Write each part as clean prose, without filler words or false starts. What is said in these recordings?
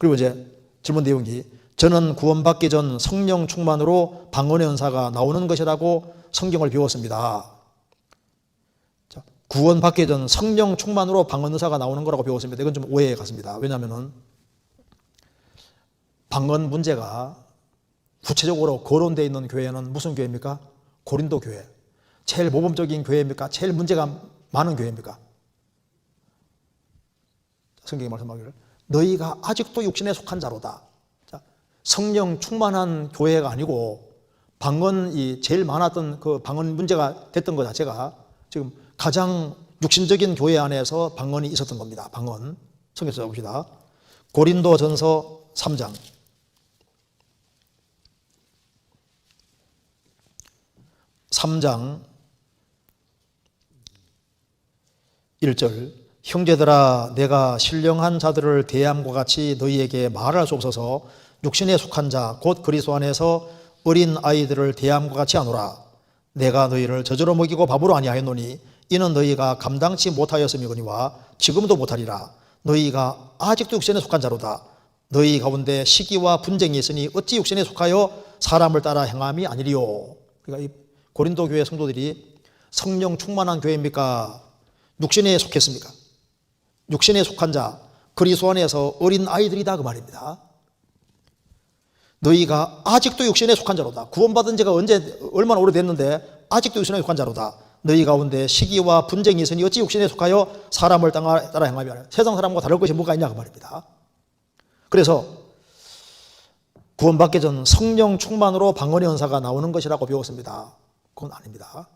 그리고 이제 질문 내용이 저는 구원받기 전 성령 충만으로 방언의 은사가 나오는 것이라고 성경을 배웠습니다. 자, 구원받기 전 성령 충만으로 방언 은사가 나오는 거라고 배웠습니다. 이건 좀 오해에 갔습니다. 왜냐하면 방언 문제가 구체적으로 거론되어 있는 교회는 무슨 교회입니까? 고린도 교회. 제일 모범적인 교회입니까? 제일 문제가 많은 교회입니까? 성경이 말씀하기를 너희가 아직도 육신에 속한 자로다. 자, 성령 충만한 교회가 아니고 방언이 제일 많았던 그 방언 문제가 됐던 것 자체가 지금 가장 육신적인 교회 안에서 방언이 있었던 겁니다. 방언. 성경에서 봅시다. 고린도전서 3장 1절 형제들아 내가 신령한 자들을 대함과 같이 너희에게 말할 수 없어서 육신에 속한 자 곧 그리스도 안에서 어린 아이들을 대함과 같이 하노라. 내가 너희를 저저로 먹이고 밥으로 아니하였노니 이는 너희가 감당치 못하였음이거니와 지금도 못하리라. 너희가 아직도 육신에 속한 자로다. 너희 가운데 시기와 분쟁이 있으니 어찌 육신에 속하여 사람을 따라 행함이 아니리요. 그러니까 이 고린도 교회 성도들이 성령 충만한 교회입니까? 육신에 속했습니까? 육신에 속한 자, 그리스도 안에서 어린 아이들이다 그 말입니다. 너희가 아직도 육신에 속한 자로다. 구원받은 지가 얼마나 오래됐는데 아직도 육신에 속한 자로다. 너희 가운데 시기와 분쟁이 있으니 어찌 육신에 속하여 사람을 따라 행함이 아니라 세상 사람과 다를 것이 뭐가 있냐 그 말입니다. 그래서 구원받기 전 성령 충만으로 방언의 은사가 나오는 것이라고 배웠습니다. 그건 아닙니다.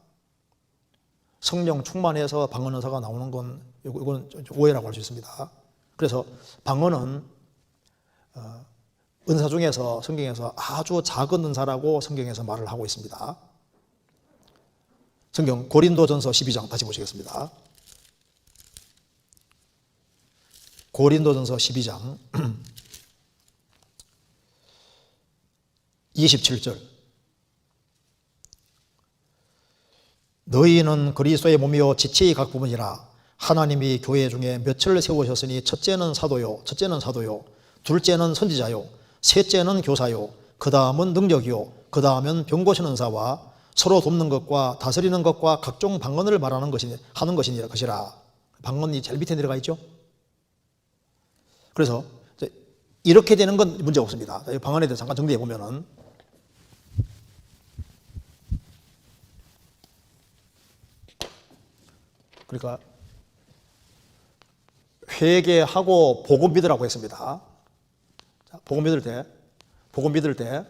성령 충만해서 방언 은사가 나오는 건 이건 오해라고 할 수 있습니다. 그래서 방언은 은사 중에서 성경에서 아주 작은 은사라고 성경에서 말을 하고 있습니다. 성경 고린도전서 12장 다시 보시겠습니다. 고린도전서 12장 27절 너희는 그리스도의 몸이요 지체의 각 부분이라 하나님이 교회 중에 몇을 세우셨으니 첫째는 사도요 둘째는 선지자요 셋째는 교사요 그 다음은 능력이요 그 다음은 병 고치는 은사와 서로 돕는 것과 다스리는 것과 각종 방언을 말하는 하는 것이라. 방언이 제일 밑에 내려가 있죠. 그래서 이렇게 되는 건 문제 없습니다. 방언에 대해서 잠깐 정리해 보면은 그러니까 회개하고 복음 믿으라고 했습니다. 복음 믿을 때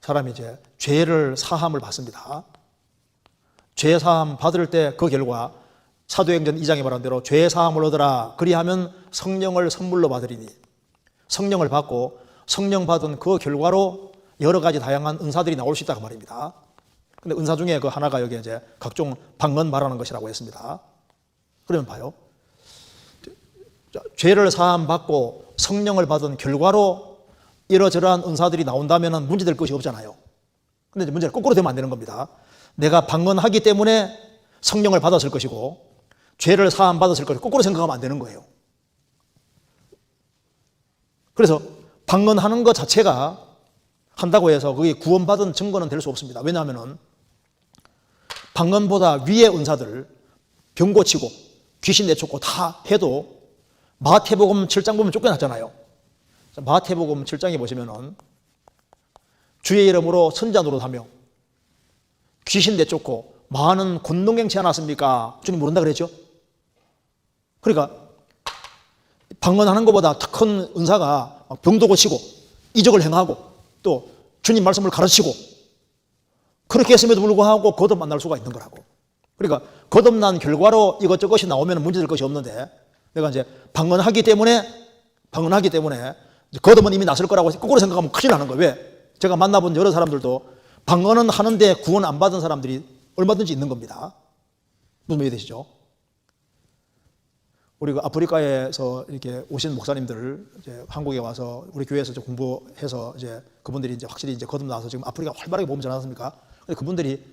사람이 이제 죄를 사함을 받습니다. 죄 사함 받을 때 그 결과 사도행전 2장에 말한 대로 죄 사함을 얻으라. 그리하면 성령을 선물로 받으리니 성령을 받고 성령 받은 그 결과로 여러 가지 다양한 은사들이 나올 수 있다고 말입니다. 근데 은사 중에 그 하나가 여기 이제 각종 방언 말하는 것이라고 했습니다. 그러면 봐요. 죄를 사함 받고 성령을 받은 결과로 이러저러한 은사들이 나온다면 문제될 것이 없잖아요. 근데 이제 문제는 거꾸로 되면 안 되는 겁니다. 내가 방언하기 때문에 성령을 받았을 것이고 죄를 사함 받았을 것을 거꾸로 생각하면 안 되는 거예요. 그래서 방언하는 것 자체가 한다고 해서 그게 구원받은 증거는 될 수 없습니다. 왜냐하면 방언보다 위의 은사들 병 고치고 귀신 내쫓고 다 해도 마태복음 7장 보면 쫓겨났잖아요. 마태복음 7장에 보시면은 주의 이름으로 선자 노릇하며 귀신 내쫓고 많은 권능행치 않았습니까? 주님 모른다 그랬죠? 그러니까 방언하는 것보다 더 큰 은사가 병도 고치고 이적을 행하고 또 주님 말씀을 가르치고 그렇게 했음에도 불구하고 거듭 만날 수가 있는 거라고. 그러니까 거듭난 결과로 이것저것이 나오면 문제될 것이 없는데 내가 이제 방언하기 때문에 거듭은 이미 났을 거라고 거꾸로 생각하면 큰일 나는 거예요. 왜? 제가 만나본 여러 사람들도 방언은 하는데 구원 안 받은 사람들이 얼마든지 있는 겁니다. 무슨 말이 되시죠? 우리 그 아프리카에서 이렇게 오신 목사님들 이제 한국에 와서 우리 교회에서 이제 공부해서 이제 그분들이 이제 확실히 이제 거듭 나와서 지금 아프리카 활발하게 몸 전하셨습니까? 근데 그분들이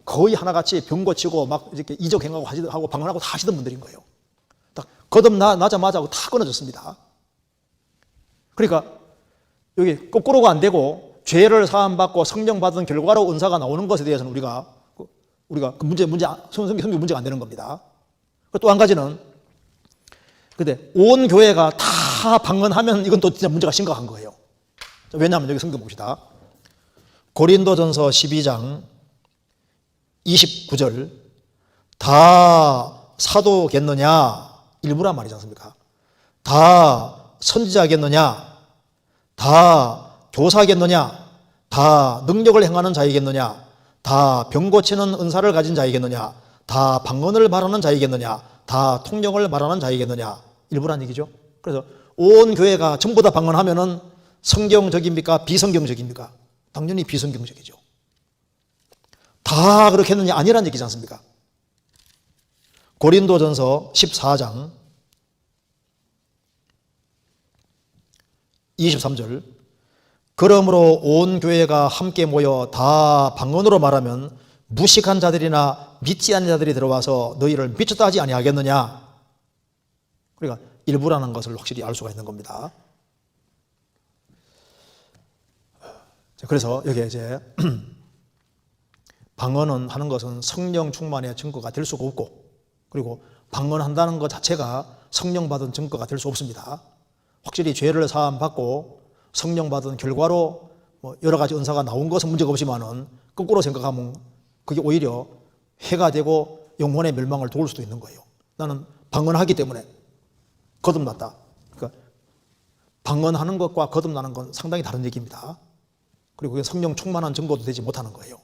거의 하나같이 병 고치고 막 이렇게 이적 행하고 하고 방언하고 다 하시던 분들인 거예요. 딱 거듭 나자마자 다 끊어졌습니다. 그러니까 여기 거꾸로가 안 되고 죄를 사함받고 성령 받은 결과로 은사가 나오는 것에 대해서는 우리가 그 성경 문제가 안 되는 겁니다. 또 한 가지는 근데 온 교회가 다 방언하면 이건 또 진짜 문제가 심각한 거예요. 왜냐하면 여기 성경 봅시다. 고린도전서 12장 29절 다 사도겠느냐 일부란 말이지 않습니까? 다 선지자겠느냐? 다 교사겠느냐? 다 능력을 행하는 자이겠느냐? 다 병 고치는 은사를 가진 자이겠느냐? 다 방언을 말하는 자이겠느냐? 다 통역을 말하는 자이겠느냐? 일부란 얘기죠. 그래서 온 교회가 전부 다 방언하면은 성경적입니까? 비성경적입니까? 당연히 비성경적이죠. 다 그렇게 했느냐? 아니란 얘기지 않습니까? 고린도전서 14장 23절 그러므로 온 교회가 함께 모여 다 방언으로 말하면 무식한 자들이나 믿지 않는 자들이 들어와서 너희를 미쳤다 하지 아니하겠느냐. 그러니까 일부라는 것을 확실히 알 수가 있는 겁니다. 그래서 여기에 이제 방언은 하는 것은 성령 충만의 증거가 될 수가 없고 그리고 방언한다는 것 자체가 성령 받은 증거가 될 수 없습니다. 확실히 죄를 사함 받고 성령 받은 결과로 여러 가지 은사가 나온 것은 문제가 없지만은 거꾸로 생각하면 그게 오히려 해가 되고 영혼의 멸망을 도울 수도 있는 거예요. 나는 방언하기 때문에 거듭났다. 그러니까 방언하는 것과 거듭나는 건 상당히 다른 얘기입니다. 그리고 그게 성령 충만한 증거도 되지 못하는 거예요.